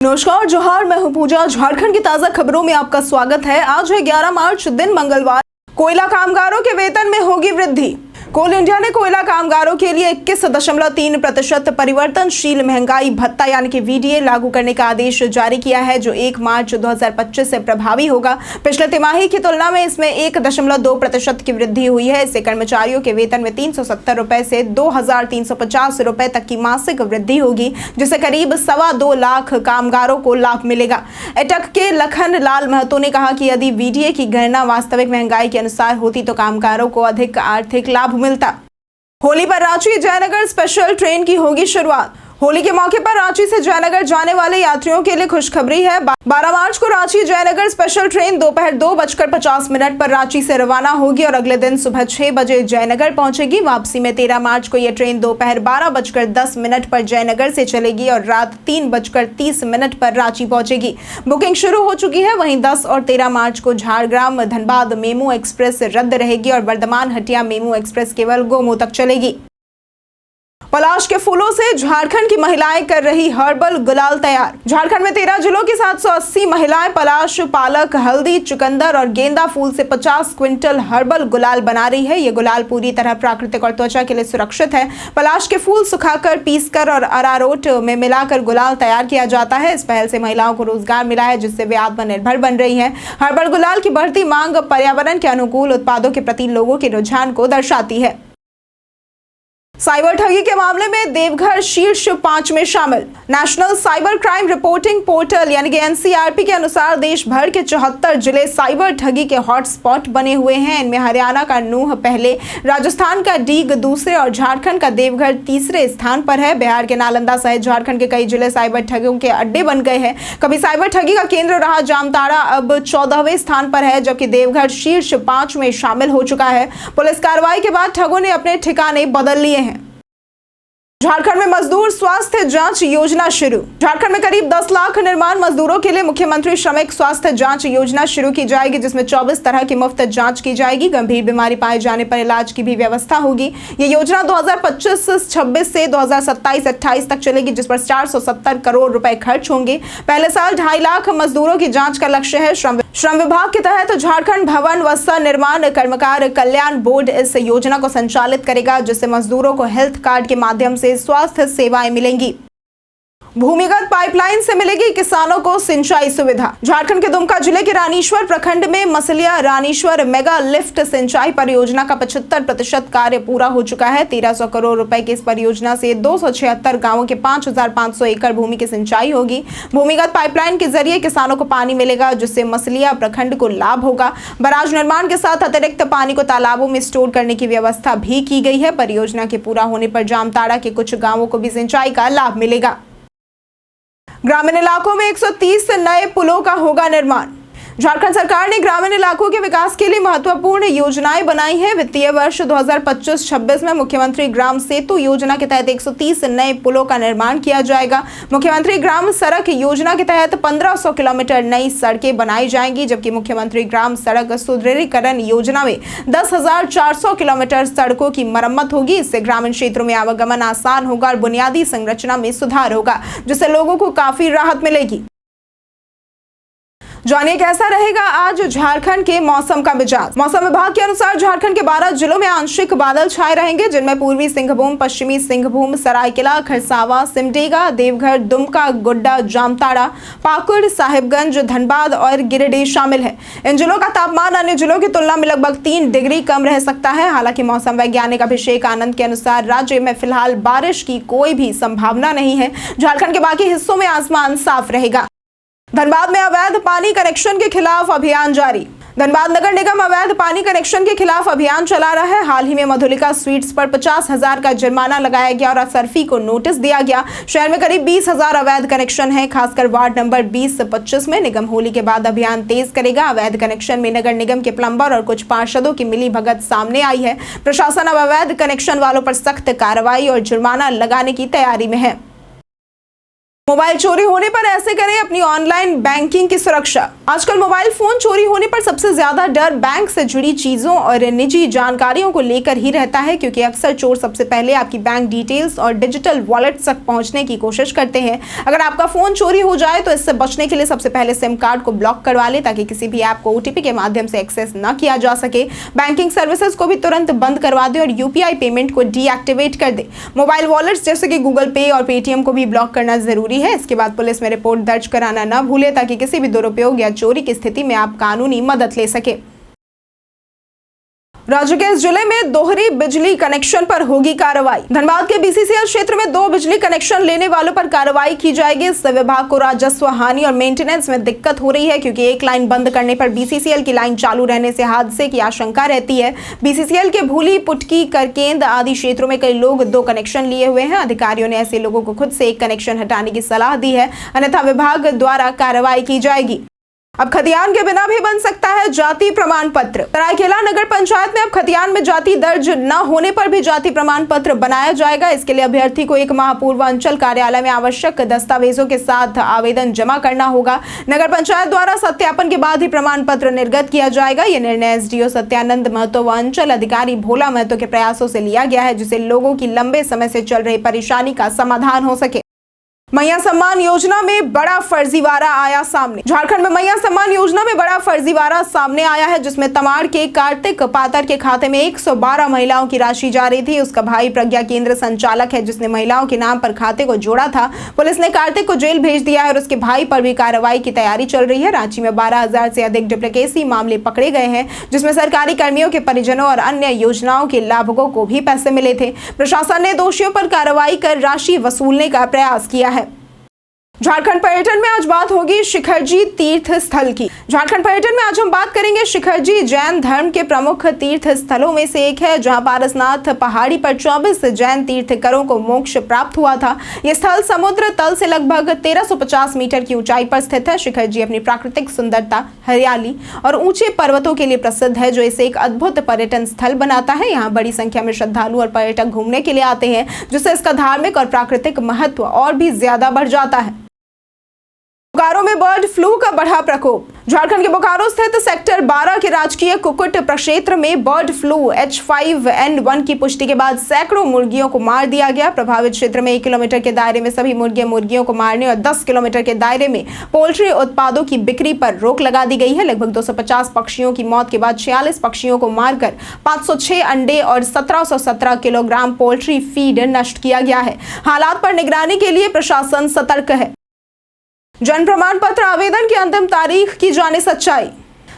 नमस्कार, जोहार। मैं हूं पूजा। झारखंड की ताजा खबरों में आपका स्वागत है। आज है 11 मार्च, दिन मंगलवार। कोयला कामगारों के वेतन में होगी वृद्धि। कोल इंडिया ने कोयला कामगारों के लिए 21.3% परिवर्तनशील महंगाई भत्ता यानी कि वीडीए लागू करने का आदेश जारी किया है, जो 1 मार्च 2025 से प्रभावी होगा। पिछले तिमाही की तुलना में इसमें 1.2% की वृद्धि हुई है। इससे कर्मचारियों के वेतन में 370 रुपए से 2,350 रुपए तक की मासिक वृद्धि होगी, जिससे करीब 2.25 लाख कामगारों को लाभ मिलेगा। एटक के लखन लाल महतो ने कहा कि यदि वीडीए की गणना वास्तविक महंगाई के अनुसार होती तो कामगारों को अधिक आर्थिक लाभ मिलता। होली पर रांची जयनगर स्पेशल ट्रेन की होगी शुरुआत। होली के मौके पर रांची से जयनगर जाने वाले यात्रियों के लिए खुशखबरी है। 12 मार्च को रांची जयनगर स्पेशल ट्रेन दोपहर 2:50 पर रांची से रवाना होगी और अगले दिन सुबह 6 बजे जयनगर पहुंचेगी। वापसी में 13 मार्च को यह ट्रेन दोपहर 12:10 पर जयनगर से चलेगी और रात 3:30 पर रांची पहुंचेगी। बुकिंग शुरू हो चुकी है। वहीं 10 और 13 मार्च को झारग्राम धनबाद मेमू एक्सप्रेस रद्द रहेगी और वर्धमान हटिया मेमू एक्सप्रेस केवल गोमो तक चलेगी। पलाश के फूलों से झारखंड की महिलाएं कर रही हर्बल गुलाल तैयार। झारखंड में 13 जिलों की 780 महिलाएं पलाश, पालक, हल्दी, चुकंदर और गेंदा फूल से 50 क्विंटल हर्बल गुलाल बना रही है। ये गुलाल पूरी तरह प्राकृतिक और त्वचा के लिए सुरक्षित है। पलाश के फूल सुखाकर, पीसकर और अरारोट में मिलाकर गुलाल तैयार किया जाता है। इस पहल से महिलाओं को रोजगार मिला है, जिससे वे आत्मनिर्भर बन रही हैं। हर्बल गुलाल की बढ़ती मांग पर्यावरण के अनुकूल उत्पादों के प्रति लोगों के रुझान को दर्शाती है। साइबर ठगी के मामले में देवघर शीर्ष 5 में शामिल। National cyber crime reporting portal यानी कि एनसीआरपी के अनुसार देश भर के 74 जिले साइबर ठगी के हॉटस्पॉट बने हुए हैं। इनमें हरियाणा का नूह पहले, राजस्थान का डीग दूसरे और झारखंड का देवघर तीसरे स्थान पर है। बिहार के नालंदा सहित झारखंड के कई जिले साइबर ठगियों के अड्डे बन गए हैं। कभी साइबर ठगी का केंद्र रहा जामताड़ा अब 14वें स्थान पर है, जबकि देवघर शीर्ष 5 में शामिल हो चुका है। पुलिस कार्रवाई के बाद ठगों ने अपने ठिकाने बदल लिए हैं। झारखंड में मजदूर स्वास्थ्य जांच योजना शुरू। झारखंड में करीब 10 लाख निर्माण मजदूरों के लिए मुख्यमंत्री श्रमिक स्वास्थ्य जांच योजना शुरू की जाएगी, जिसमें 24 तरह की मुफ्त जांच की जाएगी। गंभीर बीमारी पाए जाने पर इलाज की भी व्यवस्था होगी। ये योजना 2025-26 से 2027-28 तक चलेगी, जिस पर 470 करोड़ रुपए खर्च होंगे। पहले साल 2.5 लाख मजदूरों की जांच का लक्ष्य है। श्रम विभाग के तहत झारखंड भवन व निर्माण कर्मकार कल्याण बोर्ड इस योजना को संचालित करेगा, जिससे मजदूरों को हेल्थ कार्ड के माध्यम से स्वास्थ्य सेवाएं मिलेंगी। भूमिगत पाइपलाइन से मिलेगी किसानों को सिंचाई सुविधा। झारखंड के दुमका जिले के रानीश्वर प्रखंड में मसलिया रानीश्वर मेगा लिफ्ट सिंचाई परियोजना का 75% कार्य पूरा हो चुका है। 1300 करोड़ रुपए की इस परियोजना से 276 गांवों के 5500 एकड़ भूमि की सिंचाई होगी। भूमिगत पाइपलाइन के जरिए किसानों को पानी मिलेगा, जिससे मसलिया प्रखंड को लाभ होगा। बराज निर्माण के साथ अतिरिक्त पानी को तालाबों में स्टोर करने की व्यवस्था भी की गई है। परियोजना के पूरा होने पर जामताड़ा के कुछ गांवों को भी सिंचाई का लाभ मिलेगा। ग्रामीण इलाकों में 130 नए पुलों का होगा निर्माण। झारखंड सरकार ने ग्रामीण इलाकों के विकास के लिए महत्वपूर्ण योजनाएं बनाई हैं। वित्तीय वर्ष 2025-26 में मुख्यमंत्री ग्राम सेतु योजना के तहत 130 नए पुलों का निर्माण किया जाएगा। मुख्यमंत्री ग्राम सड़क योजना के तहत 1500 किलोमीटर नई सड़कें बनाई जाएंगी, जबकि मुख्यमंत्री ग्राम सड़क सुदृढ़ीकरण योजना में 10,400 किलोमीटर सड़कों की मरम्मत होगी। इससे ग्रामीण क्षेत्रों में आवागमन आसान होगा और बुनियादी संरचना में सुधार होगा, जिससे लोगों को काफी राहत मिलेगी। जानिए कैसा रहेगा आज झारखंड के मौसम का मिजाज। मौसम विभाग के अनुसार झारखंड के 12 जिलों में आंशिक बादल छाए रहेंगे, जिनमें पूर्वी सिंहभूम, पश्चिमी सिंहभूम, सरायकेला खरसावां, सिमडेगा, देवघर, दुमका, गोड्डा, जामताड़ा, पाकुड़, साहिबगंज, धनबाद और गिरिडीह शामिल है। इन जिलों का तापमान अन्य जिलों की तुलना में लगभग 3 डिग्री कम रह सकता है। हालांकि मौसम वैज्ञानिक अभिषेक आनंद के अनुसार राज्य में फिलहाल बारिश की कोई भी संभावना नहीं है। झारखंड के बाकी हिस्सों में आसमान साफ रहेगा। धनबाद में अवैध पानी कनेक्शन के खिलाफ अभियान जारी। धनबाद नगर निगम अवैध पानी कनेक्शन के खिलाफ अभियान चला रहा है। हाल ही में मधुलिका स्वीट्स पर 50,000 का जुर्माना लगाया गया और असरफी को नोटिस दिया गया। शहर में करीब 20,000 अवैध कनेक्शन हैं, खासकर वार्ड नंबर 20-25 में। निगम होली के बाद अभियान तेज करेगा। अवैध कनेक्शन में नगर निगम के प्लम्बर और कुछ पार्षदों की मिली भगत सामने आई है। प्रशासन अब अवैध कनेक्शन वालों पर सख्त कार्रवाई और जुर्माना लगाने की तैयारी में है। मोबाइल चोरी होने पर ऐसे करें अपनी ऑनलाइन बैंकिंग की सुरक्षा। आजकल मोबाइल फोन चोरी होने पर सबसे ज्यादा डर बैंक से जुड़ी चीजों और निजी जानकारियों को लेकर ही रहता है, क्योंकि अक्सर चोर सबसे पहले आपकी बैंक डिटेल्स और डिजिटल वॉलेट तक पहुंचने की कोशिश करते हैं। अगर आपका फोन चोरी हो जाए तो इससे बचने के लिए सबसे पहले सिम कार्ड को ब्लॉक करवा ले, ताकि किसी भी ऐप को ओटीपी के माध्यम से एक्सेस न किया जा सके। बैंकिंग सर्विसेज को भी तुरंत बंद करवा दे और यूपीआई पेमेंट को डीएक्टिवेट कर दे। मोबाइल वॉलेट्स जैसे कि गूगल पे और पेटीएम को भी ब्लॉक करना जरूरी है। इसके बाद पुलिस में रिपोर्ट दर्ज कराना न भूले, ताकि किसी भी दुरुपयोग या चोरी की स्थिति में आप कानूनी मदद ले सके। राज्य के इस जिले में दोहरी बिजली कनेक्शन पर होगी कार्रवाई। धनबाद के बीसीसीएल क्षेत्र में 2 बिजली कनेक्शन लेने वालों पर कार्रवाई की जाएगी। इससे विभाग को राजस्व हानि और मेंटेनेंस में दिक्कत हो रही है, क्योंकि एक लाइन बंद करने पर बीसीसीएल की लाइन चालू रहने से हादसे की आशंका रहती है। बीसीसीएल के भूली, पुटकी, करकेंद आदि क्षेत्रों में कई लोग 2 कनेक्शन लिए हुए हैं। अधिकारियों ने ऐसे लोगों को खुद से एक कनेक्शन हटाने की सलाह दी है, अन्यथा विभाग द्वारा कार्रवाई की जाएगी। अब खतियान के बिना भी बन सकता है जाति प्रमाण पत्र। सरायकेला नगर पंचायत में अब खतियान में जाति दर्ज न होने पर भी जाति प्रमाण पत्र बनाया जाएगा। इसके लिए अभ्यर्थी को 1 माह पूर्व अंचल कार्यालय में आवश्यक दस्तावेजों के साथ आवेदन जमा करना होगा। नगर पंचायत द्वारा सत्यापन के बाद ही प्रमाण पत्र निर्गत किया जाएगा। यह निर्णय एसडीओ सत्यानंद महतो व अंचल अधिकारी भोला महतो के प्रयासों से लिया गया है, जिससे लोगों की लंबे समय से चल रही परेशानी का समाधान हो सके। मैया सम्मान योजना में बड़ा फर्जीवाड़ा आया सामने। झारखंड में मैया सम्मान योजना में बड़ा फर्जीवाड़ा सामने आया है, जिसमें तमाड़ के कार्तिक पातर के खाते में 112 महिलाओं की राशि जा रही थी। उसका भाई प्रज्ञा केंद्र संचालक है, जिसने महिलाओं के नाम पर खाते को जोड़ा था। पुलिस ने कार्तिक को जेल भेज दिया है और उसके भाई पर भी कार्रवाई की तैयारी चल रही है। रांची में 12,000 से अधिक डुप्लीकेसी मामले पकड़े गए हैं, जिसमें सरकारी कर्मियों के परिजनों और अन्य योजनाओं के लाभुकों को भी पैसे मिले थे। प्रशासन ने दोषियों पर कार्रवाई कर राशि वसूलने का प्रयास किया है। झारखंड पर्यटन में आज बात होगी शिखरजी तीर्थ स्थल की। झारखंड पर्यटन में आज हम बात करेंगे शिखरजी जैन धर्म के प्रमुख तीर्थ स्थलों में से एक है, जहां पारसनाथ पहाड़ी पर 24 जैन तीर्थंकरों को मोक्ष प्राप्त हुआ था। यह स्थल समुद्र तल से लगभग 1350 मीटर की ऊंचाई पर स्थित है। शिखरजी अपनी प्राकृतिक सुंदरता, हरियाली और ऊंचे पर्वतों के लिए प्रसिद्ध है, जो इसे एक अद्भुत पर्यटन स्थल बनाता है। यहाँ बड़ी संख्या में श्रद्धालु और पर्यटक घूमने के लिए आते हैं, जिससे इसका धार्मिक और प्राकृतिक महत्व और भी ज्यादा बढ़ जाता है। बोकारो में बर्ड फ्लू का बढ़ा प्रकोप। झारखंड के बोकारो स्थित सेक्टर 12 के राजकीय कुक्कुट प्रक्षेत्र में बर्ड फ्लू H5N1 की पुष्टि के बाद सैकड़ों मुर्गियों को मार दिया गया। प्रभावित क्षेत्र में 1 किलोमीटर के दायरे में सभी मुर्गियों को मारने और 10 किलोमीटर के दायरे में पोल्ट्री उत्पादों की बिक्री पर रोक लगा दी गई है। लगभग 250 पक्षियों की मौत के बाद 46 पक्षियों को मारकर 506 अंडे और 1717 किलोग्राम पोल्ट्री फीड नष्ट किया गया है। हालात पर निगरानी के लिए प्रशासन सतर्क है। जन्म प्रमाण पत्र आवेदन की अंतिम तारीख की जाने सच्चाई।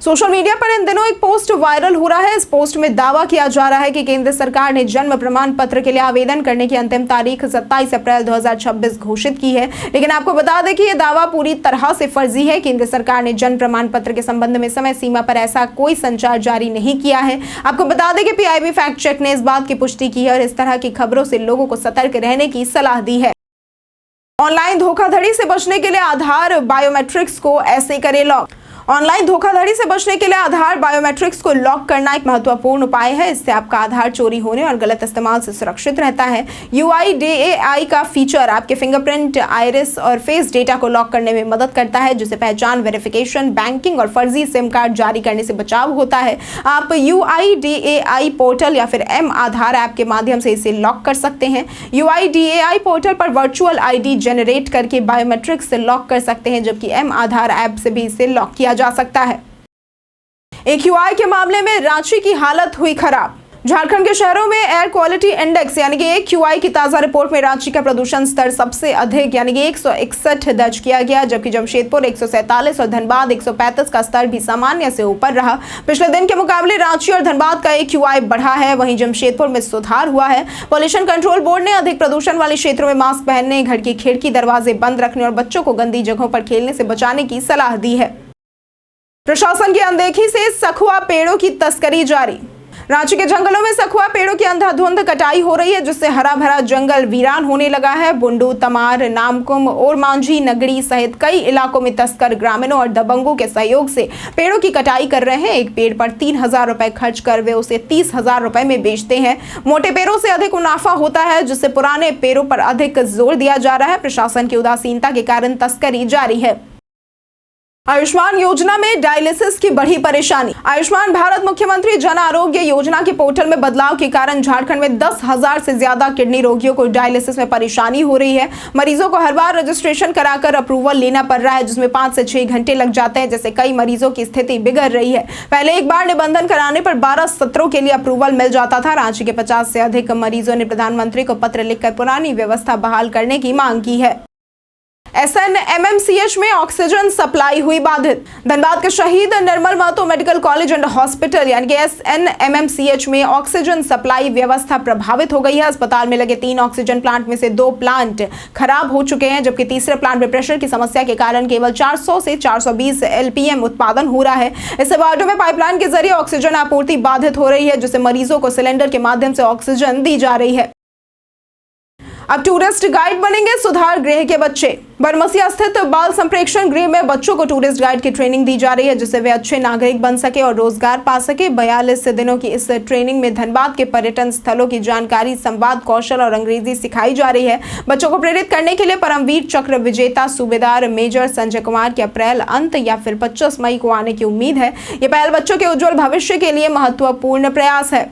सोशल मीडिया पर इन दिनों एक पोस्ट वायरल हो रहा है। इस पोस्ट में दावा किया जा रहा है कि केंद्र सरकार ने जन्म प्रमाण पत्र के लिए आवेदन करने की अंतिम तारीख 27 अप्रैल 2026 घोषित की है, लेकिन आपको बता दें कि यह दावा पूरी तरह से फर्जी है। केंद्र सरकार ने जन्म प्रमाण पत्र के संबंध में समय सीमा पर ऐसा कोई संचार जारी नहीं किया है। आपको बता दें कि पीआईबी फैक्ट चेक ने इस बात की पुष्टि की है और इस तरह की खबरों से लोगों को सतर्क रहने की सलाह दी है। ऑनलाइन धोखाधड़ी से बचने के लिए आधार बायोमेट्रिक्स को ऐसे करें लॉक। ऑनलाइन धोखाधड़ी से बचने के लिए आधार बायोमेट्रिक्स को लॉक करना एक महत्वपूर्ण उपाय है। इससे आपका आधार चोरी होने और गलत इस्तेमाल से सुरक्षित रहता है। UIDAI का फीचर आपके फिंगरप्रिंट, आइरिस और फेस डेटा को लॉक करने में मदद करता है, जिससे पहचान वेरिफिकेशन, बैंकिंग और फर्जी सिम कार्ड जारी करने से बचाव होता है। आप UIDAI पोर्टल या फिर M आधार ऐप के माध्यम से इसे लॉक कर सकते हैं। UIDAI पोर्टल पर वर्चुअल ID जनरेट करके बायोमेट्रिक्स से लॉक कर सकते हैं, जबकि M आधार ऐप से भी इसे लॉक किया जा सकता है। AQI के मामले में रांची की हालत हुई खराब। झारखंड के शहरों में एयर क्वालिटी इंडेक्स यानी कि AQI की ताजा रिपोर्ट में रांची का प्रदूषण स्तर सबसे अधिक यानी कि 161 दर्ज किया गया, जबकि जमशेदपुर 147 और धनबाद 135 का स्तर भी सामान्य से ऊपर रहा। पिछले दिन के मुकाबले रांची और धनबाद का AQI बढ़ा है, वहीं जमशेदपुर में सुधार हुआ है। पॉल्यूशन कंट्रोल बोर्ड ने अधिक प्रदूषण वाले क्षेत्रों में मास्क पहनने, घर की खिड़की दरवाजे बंद रखने और बच्चों को गंदी जगहों पर खेलने से बचाने की सलाह दी है। प्रशासन की अनदेखी से सखुआ पेड़ों की तस्करी जारी। रांची के जंगलों में सखुआ पेड़ों की अंधाधुंध कटाई हो रही है, जिससे हरा भरा जंगल वीरान होने लगा है। बुंडू, तमार, नामकुम और मांझी नगरी सहित कई इलाकों में तस्कर ग्रामीणों और दबंगों के सहयोग से पेड़ों की कटाई कर रहे हैं। एक पेड़ पर 3,000 रुपए खर्च कर वे उसे 30,000 रुपए में बेचते हैं। मोटे पेड़ों से अधिक मुनाफा होता है, जिससे पुराने पेड़ों पर अधिक जोर दिया जा रहा है। प्रशासन की उदासीनता के कारण तस्करी जारी है। आयुष्मान योजना में डायलिसिस की बढ़ी परेशानी। आयुष्मान भारत मुख्यमंत्री जन आरोग्य योजना के पोर्टल में बदलाव के कारण झारखंड में 10,000 से ज्यादा किडनी रोगियों को डायलिसिस में परेशानी हो रही है। मरीजों को हर बार रजिस्ट्रेशन कराकर अप्रूवल लेना पड़ रहा है, जिसमें 5 से 6 घंटे लग जाते हैं, जैसे कई मरीजों की स्थिति बिगड़ रही है। पहले एक बार निबंधन कराने पर 12 सत्रों के लिए अप्रूवल मिल जाता था। रांची के 50 से अधिक मरीजों ने प्रधानमंत्री को पत्र लिखकर पुरानी व्यवस्था बहाल करने की मांग की है। SNMMCH में ऑक्सीजन सप्लाई हुई बाधित। धनबाद के Shaheed Nirmal Mahto medical college and hospital यानी कि SNMMCH में ऑक्सीजन सप्लाई व्यवस्था प्रभावित हो गई है। अस्पताल में लगे 3 ऑक्सीजन प्लांट में से 2 प्लांट खराब हो चुके हैं, जबकि तीसरे प्लांट में प्रेशर की समस्या के कारण केवल 400 से 420 LPM उत्पादन हो रहा है। इससे वार्डों में पाइपलाइन के जरिए ऑक्सीजन आपूर्ति बाधित हो रही है, जिससे मरीजों को सिलेंडर के माध्यम से ऑक्सीजन दी जा रही है। अब टूरिस्ट गाइड बनेंगे सुधार गृह के बच्चे। बरमसिया स्थित बाल संप्रेक्षण गृह में बच्चों को टूरिस्ट गाइड की ट्रेनिंग दी जा रही है, जिससे वे अच्छे नागरिक बन सके और रोजगार पा सके। 42 दिनों की इस ट्रेनिंग में धनबाद के पर्यटन स्थलों की जानकारी, संवाद कौशल और अंग्रेजी सिखाई जा रही है। बच्चों को प्रेरित करने के लिए परमवीर चक्र विजेता सूबेदार मेजर संजय कुमार के अप्रैल अंत या फिर 25 मई को आने की उम्मीद है। ये पहल बच्चों के उज्जवल भविष्य के लिए महत्वपूर्ण प्रयास है।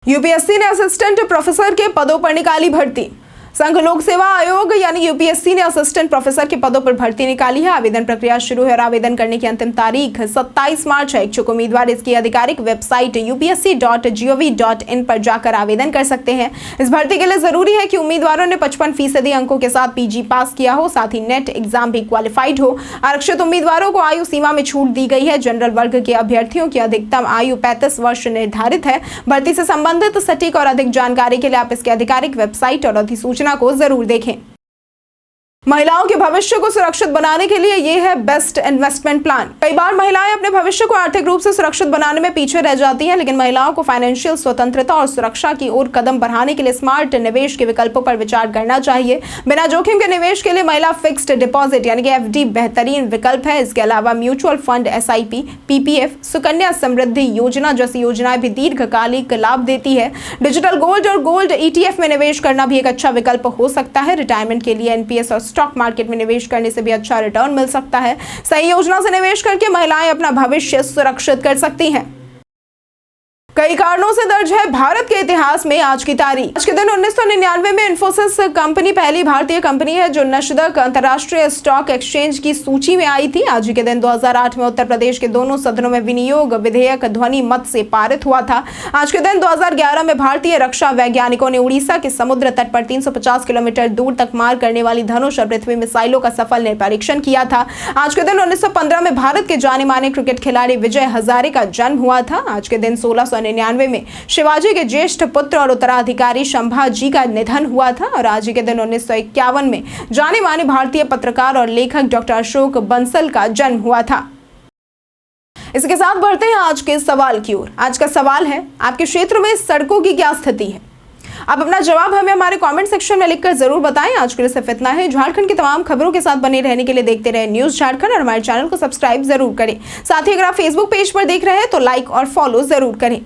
यूपीएससी ने असिस्टेंट प्रोफेसर के पदों पर निकाली भर्ती। संघ लोक सेवा आयोग यानी यूपीएससी ने असिस्टेंट प्रोफेसर के पदों पर भर्ती निकाली है। आवेदन प्रक्रिया शुरू है और आवेदन करने की अंतिम तारीख 27 मार्च है। इच्छुक उम्मीदवार इसकी आधिकारिक वेबसाइट upsc.gov.in पर जाकर आवेदन कर सकते हैं। इस भर्ती के लिए जरूरी है कि उम्मीदवारों ने 55% अंकों के साथ पीजी पास किया हो, साथ ही नेट एग्जाम भी क्वालिफाइड हो। आरक्षित उम्मीदवारों को आयु सीमा में छूट दी गई है। जनरल वर्ग के अभ्यर्थियों की अधिकतम आयु 35 वर्ष निर्धारित है। भर्ती से संबंधित सटीक और अधिक जानकारी के लिए आप इसकी आधिकारिक वेबसाइट और अधिसूचना को जरूर देखें। महिलाओं के भविष्य को सुरक्षित बनाने के लिए ये है बेस्ट इन्वेस्टमेंट प्लान। कई बार महिलाएं अपने भविष्य को आर्थिक रूप से सुरक्षित बनाने में पीछे रह जाती हैं, लेकिन महिलाओं को फाइनेंशियल स्वतंत्रता और सुरक्षा की ओर कदम बढ़ाने के लिए स्मार्ट निवेश के विकल्पों पर विचार करना चाहिए। बिना जोखिम के निवेश के लिए महिला फिक्स्ड डिपॉजिट यानी कि FD बेहतरीन विकल्प है। इसके अलावा mutual fund, SIP, PPF, Sukanya Samriddhi Yojana जैसी योजनाएं भी दीर्घकालिक लाभ देती है। डिजिटल गोल्ड और गोल्ड ETF में निवेश करना भी एक अच्छा विकल्प हो सकता है। रिटायरमेंट के लिए NPS और स्टॉक मार्केट में निवेश करने से भी अच्छा रिटर्न मिल सकता है। सही योजना से निवेश करके महिलाएं अपना भविष्य सुरक्षित कर सकती हैं। कई कारणों से दर्ज है भारत के इतिहास में आज की तारीख। आज के दिन 1999 में इन्फोसिस कंपनी पहली भारतीय कंपनी है जो नस्दक अंतर्राष्ट्रीय स्टॉक एक्सचेंज की सूची में आई थी। आज के दिन 2008 में उत्तर प्रदेश के दोनों सदनों में विनियोग विधेयक ध्वनि मत से पारित हुआ था। आज के दिन 2011 में भारतीय रक्षा वैज्ञानिकों ने उड़ीसा के समुद्र तट पर 350 किलोमीटर दूर तक मार करने वाली धनुष और पृथ्वी मिसाइलों का सफल परीक्षण किया था। आज के दिन 1915 में भारत के जाने माने क्रिकेट खिलाड़ी विजय हजारे का जन्म हुआ था। आज के दिन 1699 में शिवाजी के ज्येष्ठ पुत्र और उत्तराधिकारी संभाजी का निधन हुआ था। और आज के दिन 1951 में जाने माने भारतीय पत्रकार और लेखक डॉक्टर अशोक बंसल का जन्म हुआ था। इसके साथ बढ़ते हैं आज के सवाल की ओर। आज का सवाल है, आपके क्षेत्र में सड़कों की क्या स्थिति है? आप अपना जवाब हमें हमारे कमेंट सेक्शन में लिखकर जरूर बताएं। आज के लिए सिर्फ इतना है। झारखंड की तमाम खबरों के साथ बने रहने के लिए देखते रहे न्यूज झारखंड और हमारे चैनल को सब्सक्राइब जरूर करें। साथ ही अगर आप फेसबुक पेज पर देख रहे हैं तो लाइक और फॉलो जरूर करें।